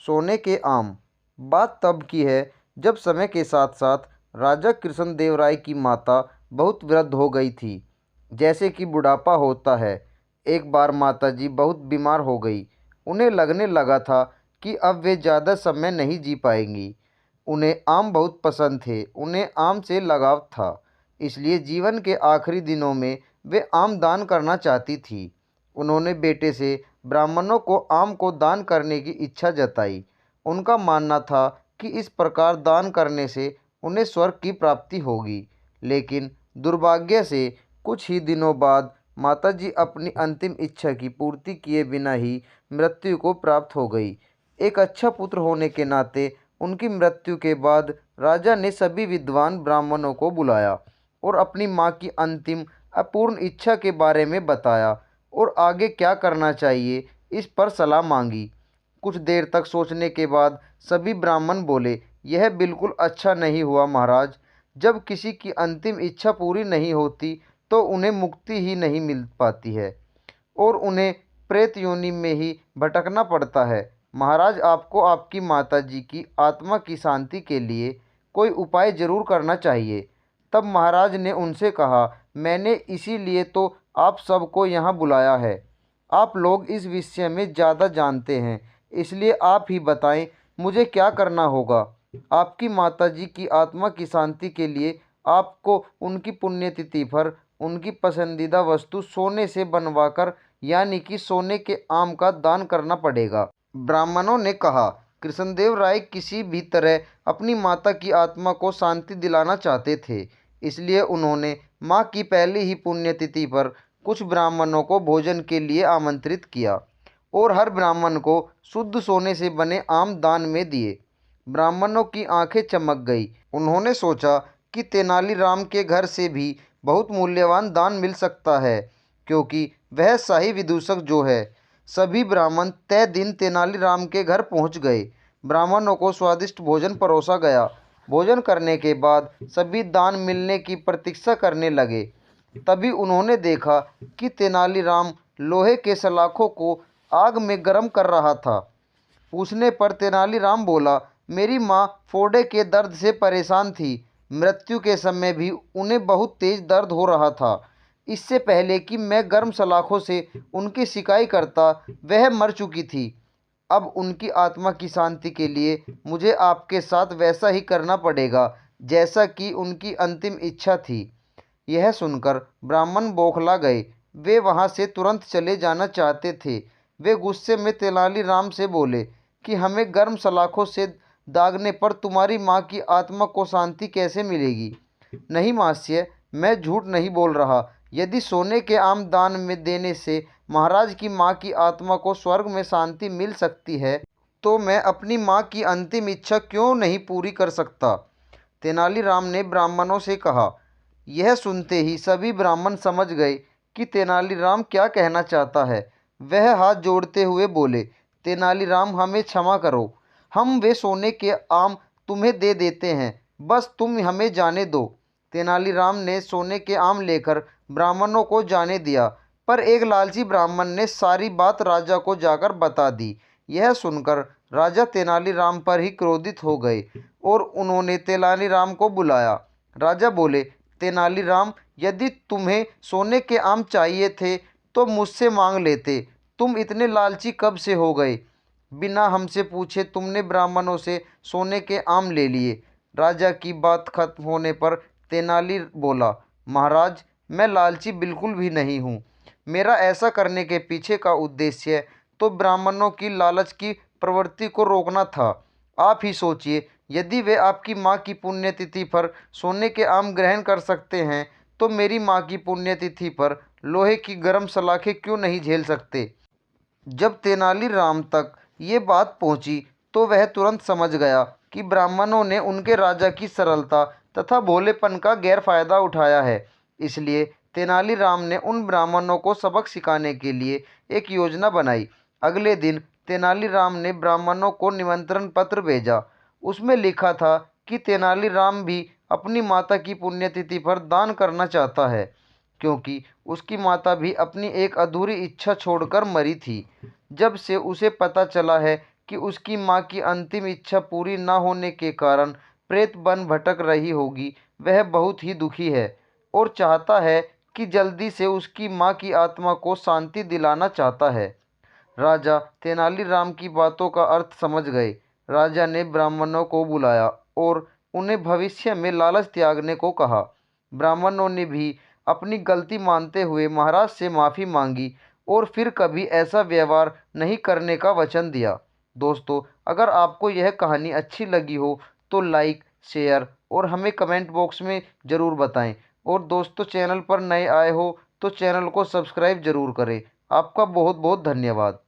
सोने के आम। बात तब की है जब समय के साथ साथ राजा कृष्णदेव राय की माता बहुत वृद्ध हो गई थी। जैसे कि बुढ़ापा होता है। एक बार माता जी बहुत बीमार हो गई। उन्हें लगने लगा था कि अब वे ज़्यादा समय नहीं जी पाएंगी। उन्हें आम बहुत पसंद थे, उन्हें आम से लगाव था। इसलिए जीवन के आखिरी दिनों में वे आम दान करना चाहती थी। उन्होंने बेटे से ब्राह्मणों को आम को दान करने की इच्छा जताई। उनका मानना था कि इस प्रकार दान करने से उन्हें स्वर्ग की प्राप्ति होगी। लेकिन दुर्भाग्य से कुछ ही दिनों बाद माताजी अपनी अंतिम इच्छा की पूर्ति किए बिना ही मृत्यु को प्राप्त हो गई। एक अच्छा पुत्र होने के नाते उनकी मृत्यु के बाद राजा ने सभी विद्वान ब्राह्मणों को बुलाया और अपनी माँ की अंतिम अपूर्ण इच्छा के बारे में बताया और आगे क्या करना चाहिए इस पर सलाह मांगी। कुछ देर तक सोचने के बाद सभी ब्राह्मण बोले, यह बिल्कुल अच्छा नहीं हुआ महाराज। जब किसी की अंतिम इच्छा पूरी नहीं होती तो उन्हें मुक्ति ही नहीं मिल पाती है और उन्हें प्रेत योनि में ही भटकना पड़ता है। महाराज, आपको आपकी माता जी की आत्मा की शांति के लिए कोई उपाय जरूर करना चाहिए। तब महाराज ने उनसे कहा, मैंने इसीलिए तो आप सबको यहाँ बुलाया है। आप लोग इस विषय में ज़्यादा जानते हैं, इसलिए आप ही बताएं मुझे क्या करना होगा। आपकी माताजी की आत्मा की शांति के लिए आपको उनकी पुण्यतिथि पर उनकी पसंदीदा वस्तु सोने से बनवाकर यानी कि सोने के आम का दान करना पड़ेगा। ब्राह्मणों ने कहा, कृष्णदेव राय किसी भी तरह अपनी माता की आत्मा को शांति दिलाना चाहते थे। इसलिए उन्होंने माँ की पहली ही पुण्यतिथि पर कुछ ब्राह्मणों को भोजन के लिए आमंत्रित किया और हर ब्राह्मण को शुद्ध सोने से बने आम दान में दिए। ब्राह्मणों की आंखें चमक गई। उन्होंने सोचा कि तेनालीराम के घर से भी बहुत मूल्यवान दान मिल सकता है, क्योंकि वह शाही विदूषक जो है। सभी ब्राह्मण तय दिन तेनालीराम के घर पहुंच गए। ब्राह्मणों को स्वादिष्ट भोजन परोसा गया। भोजन करने के बाद सभी दान मिलने की प्रतीक्षा करने लगे। तभी उन्होंने देखा कि तेनालीराम लोहे के सलाखों को आग में गर्म कर रहा था। पूछने पर तेनालीराम बोला, मेरी माँ फोड़े के दर्द से परेशान थी। मृत्यु के समय भी उन्हें बहुत तेज दर्द हो रहा था। इससे पहले कि मैं गर्म सलाखों से उनकी सिकाई करता, वह मर चुकी थी। अब उनकी आत्मा की शांति के लिए मुझे आपके साथ वैसा ही करना पड़ेगा जैसा कि उनकी अंतिम इच्छा थी। यह सुनकर ब्राह्मण बौखला गए। वे वहां से तुरंत चले जाना चाहते थे। वे गुस्से में तेनालीराम से बोले कि हमें गर्म सलाखों से दागने पर तुम्हारी माँ की आत्मा को शांति कैसे मिलेगी। नहीं मास्य, मैं झूठ नहीं बोल रहा। यदि सोने के आम दान में देने से महाराज की माँ की आत्मा को स्वर्ग में शांति मिल सकती है, तो मैं अपनी माँ की अंतिम इच्छा क्यों नहीं पूरी कर सकता। तेनालीराम ने ब्राह्मणों से कहा। यह सुनते ही सभी ब्राह्मण समझ गए कि तेनालीराम क्या कहना चाहता है। वह हाथ जोड़ते हुए बोले, तेनालीराम, हमें क्षमा करो। हम वे सोने के आम तुम्हें दे देते हैं, बस तुम हमें जाने दो। तेनालीराम ने सोने के आम लेकर ब्राह्मणों को जाने दिया, पर एक लालची ब्राह्मण ने सारी बात राजा को जाकर बता दी। यह सुनकर राजा तेनालीराम पर ही क्रोधित हो गए और उन्होंने तेनालीराम को बुलाया। राजा बोले, तेनालीराम, यदि तुम्हें सोने के आम चाहिए थे तो मुझसे मांग लेते। तुम इतने लालची कब से हो गए? बिना हमसे पूछे तुमने ब्राह्मणों से सोने के आम ले लिए। राजा की बात खत्म होने पर तेनाली बोला, महाराज, मैं लालची बिल्कुल भी नहीं हूँ। मेरा ऐसा करने के पीछे का उद्देश्य तो ब्राह्मणों की लालच की प्रवृत्ति को रोकना था। आप ही सोचिए, यदि वे आपकी माँ की पुण्यतिथि पर सोने के आम ग्रहण कर सकते हैं तो मेरी माँ की पुण्यतिथि पर लोहे की गर्म सलाखें क्यों नहीं झेल सकते। जब तेनालीराम तक ये बात पहुंची तो वह तुरंत समझ गया कि ब्राह्मणों ने उनके राजा की सरलता तथा भोलेपन का गैरफायदा उठाया है। इसलिए तेनालीराम ने उन ब्राह्मणों को सबक सिखाने के लिए एक योजना बनाई। अगले दिन तेनालीराम ने ब्राह्मणों को निमंत्रण पत्र भेजा। उसमें लिखा था कि तेनालीराम भी अपनी माता की पुण्यतिथि पर दान करना चाहता है, क्योंकि उसकी माता भी अपनी एक अधूरी इच्छा छोड़कर मरी थी। जब से उसे पता चला है कि उसकी माँ की अंतिम इच्छा पूरी न होने के कारण प्रेत बन भटक रही होगी, वह बहुत ही दुखी है और चाहता है कि जल्दी से उसकी माँ की आत्मा को शांति दिलाना चाहता है। राजा तेनालीराम की बातों का अर्थ समझ गए। राजा ने ब्राह्मणों को बुलाया और उन्हें भविष्य में लालच त्यागने को कहा। ब्राह्मणों ने भी अपनी गलती मानते हुए महाराज से माफ़ी मांगी और फिर कभी ऐसा व्यवहार नहीं करने का वचन दिया। दोस्तों, अगर आपको यह कहानी अच्छी लगी हो तो लाइक, शेयर और हमें कमेंट बॉक्स में ज़रूर बताएं। और दोस्तों, चैनल पर नए आए हो तो चैनल को सब्सक्राइब ज़रूर करें। आपका बहुत बहुत धन्यवाद।